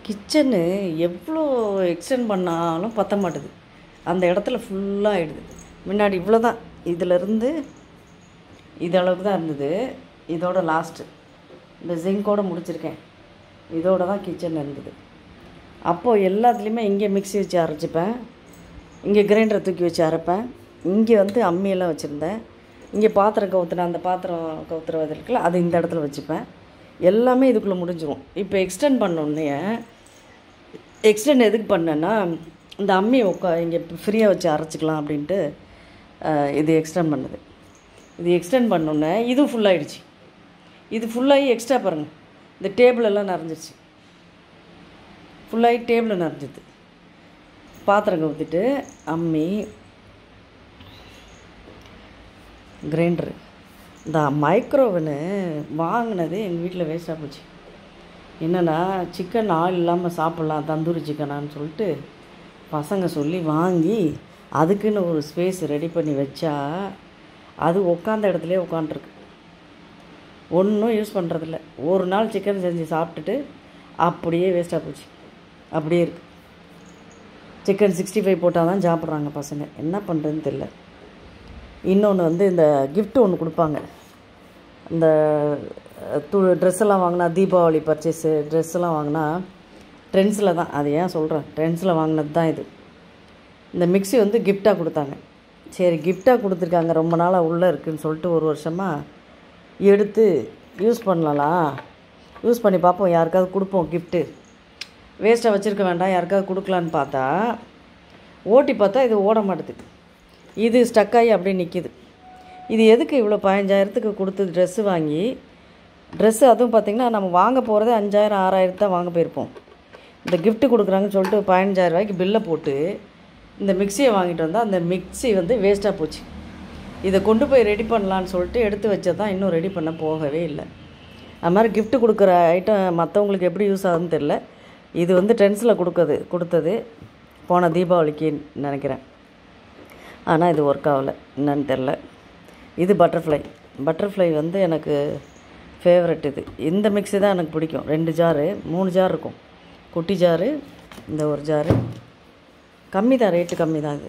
Kitchen எவ்வளோ extend பண்ணாலும் பத்த மாட்டுது. அந்த இடத்துல ஃபுல்லாக ஆகிடுது. முன்னாடி இவ்வளோ தான், இதிலேருந்து இதளவுக்கு தான் இருந்தது. இதோட லாஸ்ட்டு இந்த ஜிங்கோடு முடிச்சிருக்கேன். இதோட தான் கிச்சன் இருந்தது. அப்போது எல்லாத்துலேயுமே இங்கே மிக்ஸி வச்சு அரைச்சிப்பேன், இங்கே கிரைண்டரை தூக்கி வச்சு அரைப்பேன், இங்கே வந்து அம்மியெல்லாம் வச்சுருந்தேன், இங்கே பாத்திரம் கவுத்துன அந்த பாத்திரம் கவுத்துறது இருக்குல்ல அது இந்த இடத்துல வச்சுப்பேன். எல்லாமே இதுக்குள்ளே முடிஞ்சிடும். இப்போ எக்ஸ்டெண்ட் பண்ணோடனே எக்ஸ்டெண்ட் எதுக்கு பண்ணேன்னா இந்த அம்மி இங்கே ஃப்ரீயாக வச்சு அரைச்சிக்கலாம் அப்படின்ட்டு இது எக்ஸ்டெண்ட் பண்ணுது. இது எக்ஸ்டெண்ட் பண்ணோன்னே இதுவும் ஃபுல்லாகிடுச்சு. இது ஃபுல்லாகி எக்ஸ்ட்ரா பாருங்கள், இந்த டேபிள் எல்லாம் நிறைஞ்சிருச்சு. ஃபுல்லாகி டேபிள் நிறைஞ்சிது. பாத்திரம் கவுத்திட்டு அம்மி, கிரைண்டரு, இந்த மைக்ரோவனு வாங்கினது எங்கள் வீட்டில் வேஸ்ட்டாக போச்சு. என்னென்னா சிக்கன் ஆயில் இல்லாமல் சாப்பிட்லாம் தந்தூரி சிக்கனான்னு சொல்லிட்டு பசங்க சொல்லி வாங்கி அதுக்குன்னு ஒரு ஸ்பேஸ் ரெடி பண்ணி வச்சா அது உட்காந்த இடத்துலே உட்காண்ட்ருக்கு. ஒன்றும் யூஸ் பண்ணுறதில்ல. ஒரு நாள் சிக்கன் செஞ்சு சாப்பிட்டுட்டு அப்படியே வேஸ்ட்டாக போச்சு. அப்படியே இருக்குது. சிக்கன் 65 போட்டால் தான் சாப்பிட்றாங்க பசங்க. என்ன பண்ணுறதுன்னு தெரியல. இன்னொன்று வந்து இந்த கிஃப்ட் ஒன்று கொடுப்பாங்க. இந்த ட்ரெஸ்ஸெல்லாம் வாங்கினா, தீபாவளி பர்ச்சேஸு ட்ரெஸ்ஸெல்லாம் வாங்கினா ட்ரெண்ட்ஸில் தான், அது ஏன் சொல்கிறேன், ட்ரெண்ட்ஸில் வாங்கினது தான் இது. இந்த மிக்ஸி வந்து கிஃப்டாக கொடுத்தாங்க. சரி கிஃப்டாக கொடுத்துருக்காங்க, ரொம்ப நாளாக உள்ளே இருக்குதுன்னு சொல்லிட்டு ஒரு வருஷமாக எடுத்து யூஸ் பண்ணலாம், யூஸ் பண்ணி பார்ப்போம், யாருக்காவது கொடுப்போம் கிஃப்ட்டு, வேஸ்ட்டாக வச்சுருக்க வேண்டாம், யாருக்காவது கொடுக்கலான்னு பார்த்தா ஓட்டி பார்த்தா இது ஓட மாட்டுது. இது ஸ்டக்காகி அப்படியே நிற்கிது. இது எதுக்கு இவ்வளோ 15,000க்கு கொடுத்து ட்ரெஸ்ஸு வாங்கி, ட்ரெஸ்ஸு அதுவும் பார்த்திங்கன்னா நம்ம வாங்க போகிறதே 5,000 6,000 தான் வாங்க போயிருப்போம். இந்த கிஃப்ட்டு கொடுக்குறாங்கன்னு சொல்லிட்டு 15,000 ரூபாய்க்கு பில்லை போட்டு இந்த மிக்சியை வாங்கிட்டு வந்தால் அந்த மிக்ஸி வந்து வேஸ்ட்டாக போச்சு. இதை கொண்டு போய் ரெடி பண்ணலான்னு சொல்லிட்டு எடுத்து வச்சது தான், இன்னும் ரெடி பண்ண போகவே இல்லை. அது மாதிரி கிஃப்ட்டு கொடுக்குற ஐட்டம் மற்றவங்களுக்கு எப்படி யூஸ் ஆகுதுன்னு தெரில. இது வந்து ட்ரெண்ட்ஸில் கொடுத்தது போன தீபாவளிக்கு நினைக்கிறேன். ஆனால் இது ஒர்க் ஆகலை, என்னன்னு தெரில. இது பட்டர்ஃப்ளை வந்து எனக்கு ஃபேவரெட். இந்த மிக்ஸி தான் எனக்கு பிடிக்கும். 2 ஜாரு 3 ஜார் இருக்கும். குட்டி ஜாரு, இந்த ஒரு ஜாரு கம்மி தான், ரேட்டு கம்மி தான்.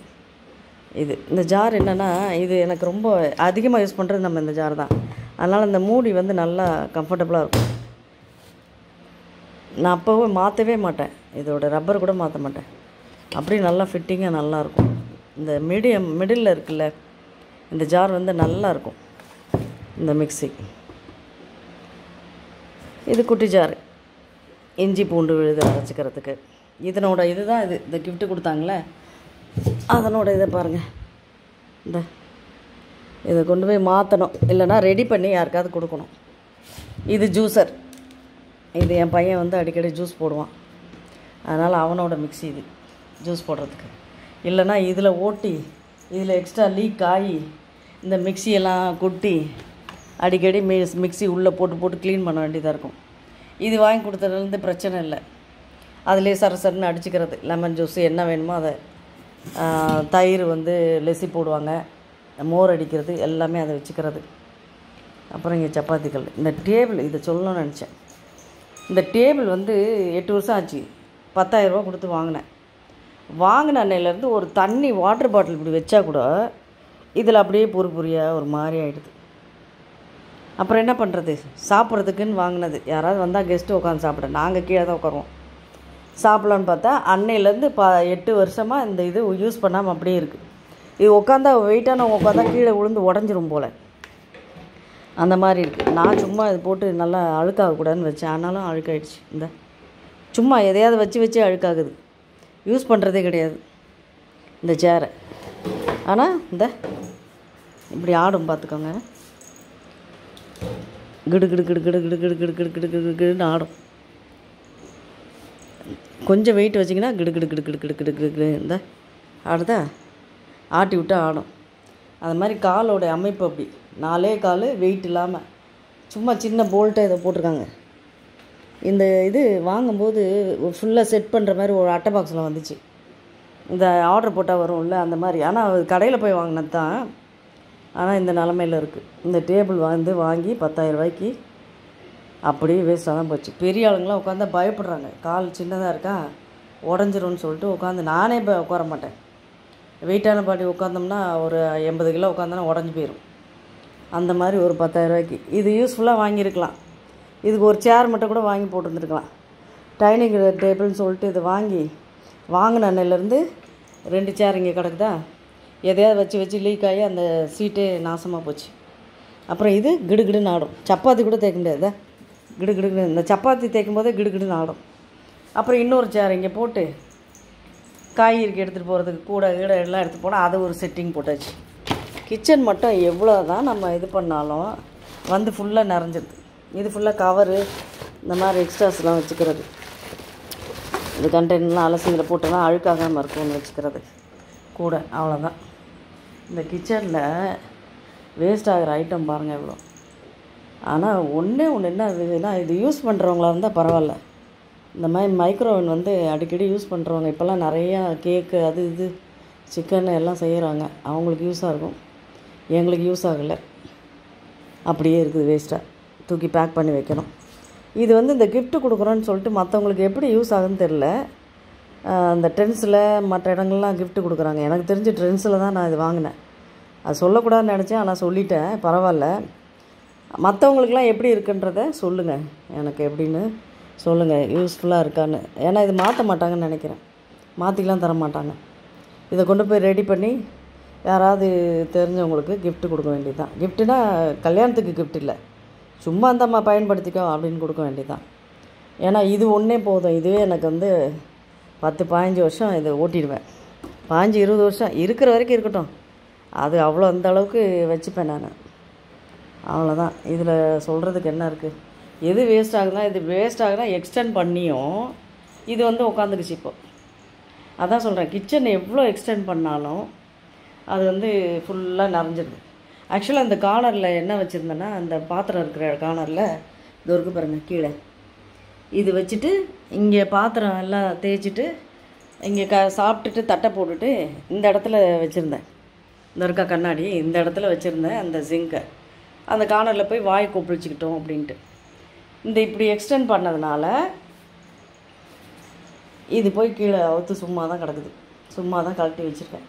இந்த ஜார் என்னென்னா இது எனக்கு ரொம்ப அதிகமாக யூஸ் பண்ணுறது நம்ம இந்த ஜார் தான். அதனால் இந்த மூடி வந்து நல்லா கம்ஃபர்டபுளாக இருக்கும். நான் அப்போவே மாற்றவே மாட்டேன், இதோட ரப்பர் கூட மாற்ற மாட்டேன். அப்படி நல்லா ஃபிட்டிங்காக நல்லாயிருக்கும். இந்த மிடில் இருக்குல்ல, இந்த ஜார் வந்து நல்லாயிருக்கும். இந்த மிக்ஸி இது குட்டி ஜாரு, இஞ்சி பூண்டு விழுது அரைச்சிக்கிறதுக்கு. இதனோட இதுதான் இந்த கிஃப்ட்டு கொடுத்தாங்களே அதனோட இதை பாருங்கள். இதை கொண்டு போய் மாற்றணும், இல்லைனா ரெடி பண்ணி யாருக்காவது கொடுக்கணும். இது ஜூஸர். இது என் பையன் வந்து அடிக்கடி ஜூஸ் போடுவான், அதனால் அவனோட மிக்ஸி இது ஜூஸ் போடுறதுக்கு. இல்லைனா இதில் ஓட்டி இதில் எக்ஸ்ட்ரா லீக் ஆகி இந்த மிக்சியெல்லாம் கொட்டி அடிக்கடி மிக்ஸி உள்ளே போட்டு க்ளீன் பண்ண வேண்டியதாக இருக்கும். இது வாங்கி கொடுத்ததுலேருந்து பிரச்சனை இல்லை. அதிலே சரசரன்னு அடிச்சுக்கிறது. லெமன் ஜூஸு என்ன வேணுமோ அதை, தயிர் வந்து லெசி போடுவாங்க, மோர் அடிக்கிறது எல்லாமே அதை வச்சுக்கிறது. அப்புறம் இங்கே சப்பாத்திகள். இந்த டேபிள் இதை சொல்லணும்னு நினச்சேன். இந்த டேபிள் வந்து 8 வருஷம் ஆச்சு. 10,000 ரூபா கொடுத்து வாங்கின அன்னையிலேருந்து ஒரு தண்ணி வாட்டர் பாட்டில் இப்படி வச்சா கூட இதில் அப்படியே பொறியாக ஒரு மாதிரி ஆகிடுது. அப்புறம் என்ன பண்ணுறது, சாப்பிட்றதுக்குன்னு வாங்கினது. யாராவது வந்தால் கெஸ்ட்டு உட்காந்து சாப்பிட, நாங்கள் கீழே தான் உட்காருவோம். சாப்பிட்லான்னு பார்த்தா அன்னையிலேருந்து 8 வருஷமாக இந்த இது யூஸ் பண்ணாமல் அப்படியே இருக்குது. இது உட்காந்தா வெயிட்டானவங்க உட்காந்தா கீழே விழுந்து உடஞ்சிரும் போல், அந்த மாதிரி இருக்குது. நான் சும்மா இது போட்டு நல்லா அழுக்காகக்கூடாதுன்னு வச்சேன், ஆனாலும் அழுக்காயிடுச்சு. இந்த சும்மா எதையாவது வச்சு அழுக்காகுது. யூஸ் பண்ணுறதே கிடையாது இந்த சேரை. ஆனால் இப்படி ஆடும் பார்த்துக்கோங்க, கிடு கிடு கிடு கிடு கிடு கிடு கிடு கிடு கிடு கிடு கிடுன்னு ஆடும். கொஞ்சம் வெயிட் வச்சிங்கன்னா கிடு கிடு கிடு கிடு கிடு கிடு கிடு கிடு ஆடுதா, ஆட்டி விட்டு ஆடும். அது மாதிரி காலோட அமைப்பு அப்படி 4 கால் வெயிட் இல்லாமல் சும்மா சின்ன போல்ட்டை இதை போட்டிருக்காங்க. இந்த இது வாங்கும்போது ஃபுல்லாக செட் பண்ணுற மாதிரி ஒரு அட்டை பாக்ஸில் வந்துச்சு. இந்த ஆர்டர் போட்டால் வரும்ல அந்த மாதிரி. ஆனால் அது கடையில் போய் வாங்கினது தான். ஆனால் இந்த நிலமையில் இருக்குது. இந்த டேபிள் வாங்கி 10,000 ரூபாய்க்கு அப்படியே வேஸ்ட்டாக தான் போச்சு. பெரிய ஆளுங்களாம் உட்காந்தா பயப்படுறாங்க. கால் சின்னதாக இருக்கா உடஞ்சிரும்னு சொல்லிட்டு உட்காந்து நானே உட்கார மாட்டேன். வெயிட்டான பாட்டி உட்காந்தோம்னா ஒரு 80 கிலோ உட்காந்தோன்னா உடஞ்சி போயிடும். அந்த மாதிரி ஒரு 10,000 ரூபாய்க்கு இது யூஸ்ஃபுல்லாக வாங்கியிருக்கலாம். இதுக்கு ஒரு சேர் மட்டும் கூட வாங்கி போட்டுருந்துருக்கலாம். டைனிங் டேபிள்னு சொல்லிட்டு இது வாங்கின அன்னையிலேருந்து 2 சேர் இங்கே கிடக்குதா, எதையாவது வச்சு லீக் ஆகி அந்த சீட்டே நாசமாக போச்சு. அப்புறம் இது கிடுகிடுன்னு ஆடும். சப்பாத்தி கூட தேய்க்க முடியாது, கிடுகிடுன்னு இந்த சப்பாத்தி தேய்க்கும் போதே கிடுகிடுன்னு ஆடும். அப்புறம் இன்னொரு சேர் இங்கே போட்டு காய்கறிக்கு எடுத்துகிட்டு போகிறதுக்கு கூட எல்லாம் எடுத்துகிட்டு போனால் அதை ஒரு செட்டிங் போட்டாச்சு. கிச்சன் மட்டும் எவ்வளோ தான் நம்ம இது பண்ணாலும் வந்து ஃபுல்லாக நிறைஞ்சிருது. இது ஃபுல்லாக கவரு இந்த மாதிரி எக்ஸ்ட்ராஸ்லாம் வச்சுக்கிறது. இந்த கண்டெய்னர்லாம் அலசிங்கிற போட்டோன்னா அழுக்காகாமல் இருக்கும்னு வச்சுக்கிறது கூட. அவ்வளோதான். இந்த கிச்சனில் வேஸ்ட் ஆகிற ஐட்டம் பாருங்கள் எவ்வளோ. ஆனால் ஒன்று என்ன இதுனா, இது யூஸ் பண்ணுறவங்களா இருந்தால் பரவாயில்ல. இந்த மாதிரி மைக்ரோவன் வந்து அடிக்கடி யூஸ் பண்ணுறவங்க இப்போல்லாம் நிறையா கேக்கு அது இது சிக்கன் எல்லாம் செய்கிறாங்க. அவங்களுக்கு யூஸாக இருக்கும், எங்களுக்கு யூஸ் ஆகலை. அப்படியே இருக்குது வேஸ்ட்டாக, தூக்கி பேக் பண்ணி வைக்கணும். இது வந்து இந்த கிஃப்ட்டு கொடுக்குறோன்னு சொல்லிட்டு மற்றவங்களுக்கு எப்படி யூஸ் ஆகுதுன்னு தெரில. அந்த ட்ரெண்ட்ஸில் மற்ற இடங்கள்லாம் கிஃப்ட்டு கொடுக்குறாங்க. எனக்கு தெரிஞ்ச ட்ரெண்ட்ஸில் தான் நான் இது வாங்கினேன். அது சொல்லக்கூடாதுன்னு நினச்சேன், ஆனால் சொல்லிட்டேன். பரவாயில்ல. மற்றவங்களுக்குலாம் எப்படி இருக்குன்றத சொல்லுங்கள், எனக்கு எப்படின்னு சொல்லுங்கள், யூஸ்ஃபுல்லாக இருக்கான்னு. ஏன்னா இது மாற்ற மாட்டாங்கன்னு நினைக்கிறேன், மாற்றிக்கலாம் தர மாட்டாங்க. இதை கொண்டு போய் ரெடி பண்ணி யாராவது தெரிஞ்சவங்களுக்கு கிஃப்ட்டு கொடுக்க வேண்டியது தான். கிஃப்ட்டுனா கல்யாணத்துக்கு கிஃப்ட் இல்லை, சும்மா அந்தம்மா பயன்படுத்திக்கோ அப்படின்னு கொடுக்க வேண்டியது தான். ஏன்னா இது ஒன்றே போதும். இதுவே எனக்கு வந்து 10-15 வருஷம் இதை ஓட்டிடுவேன். 15-20 வருஷம் இருக்கிற வரைக்கும் இருக்கட்டும். அது அவ்வளோ அந்த அளவுக்கு வச்சுப்பேன் நான். அவ்வளோதான். இதில் சொல்கிறதுக்கு என்ன இருக்குது? எது வேஸ்ட் ஆகுதுன்னா, இது வேஸ்ட் ஆகுதுன்னா எக்ஸ்டெண்ட் பண்ணியும் இது வந்து உட்காந்துக்குச்சு இப்போ. அதான் சொல்கிறேன், கிச்சன் எவ்வளோ எக்ஸ்டெண்ட் பண்ணாலும் அது வந்து ஃபுல்லாக நிறைஞ்சிடுது. ஆக்சுவலாக அந்த கார்னரில் என்ன வச்சுருந்தேன்னா, அந்த பாத்திரம் இருக்கிற கார்னரில் இது இருக்குது பாருங்கள் கீழே, இது வச்சுட்டு இங்கே பாத்திரம் எல்லாம் தேய்ச்சிட்டு இங்கே சாப்பிட்டுட்டு தட்டை போட்டுட்டு இந்த இடத்துல வச்சுருந்தேன். இந்த இருக்கா கண்ணாடி, இந்த இடத்துல வச்சுருந்தேன் அந்த சிங்கை. அந்த கார்னரில் போய் வாய் கொப்பளிச்சிக்கிட்டோம் அப்படின்ட்டு. இந்த இப்படி எக்ஸ்டெண்ட் பண்ணதுனால இது போய் கீழே அவுத்து சும்மா தான் கிடக்குது. சும்மா தான் கழட்டி வச்சுருக்கேன்.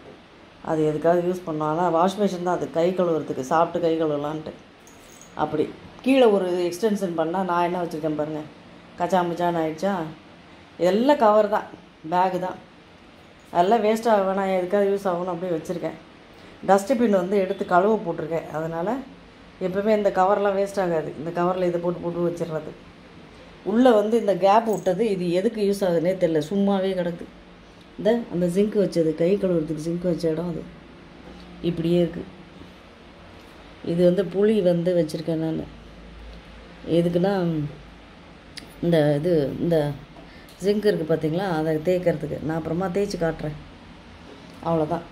அது எதுக்காவது யூஸ் பண்ணோம். ஆனால் வாஷ் மிஷின் தான் அது, கை கழுவுறதுக்கு, சாப்பிட்டு கை கழுவலான்ட்டு. அப்படி கீழே ஒரு எக்ஸ்டென்ஷன் பண்ணால் நான் என்ன வச்சுருக்கேன் பாருங்கள், கச்சாமுச்சான்னு ஆகிடுச்சா. இதெல்லாம் கவர் தான், பேகு தான், அதெல்லாம் வேஸ்ட் ஆக வேணாம், எதுக்காவது யூஸ் ஆகணும் அப்படியே வச்சுருக்கேன். டஸ்ட்பின் வந்து எடுத்து கழுவ போட்டிருக்கேன். அதனால் எப்போவுமே இந்த கவர்லாம் வேஸ்ட் ஆகாது. இந்த கவரில் இதை போட்டு வச்சிடுறது. உள்ளே வந்து இந்த கேப் விட்டது இது எதுக்கு யூஸ் ஆகுதுன்னே தெரியல, சும்மாவே கிடக்குது. இந்த அந்த ஜிங்க் வச்சது, கை கழுவுறதுக்கு ஜிங்க் வச்ச இடம் அது இப்படியே இருக்குது. இது வந்து புளி வந்து வச்சுருக்கேன் நான். எதுக்குன்னா இந்த ஜிங்க் இருக்குது பார்த்தீங்களா, அதை தேய்க்கிறதுக்கு. நான் அப்புறமா தேய்ச்சி காட்டுறேன். அவ்வளோதான்.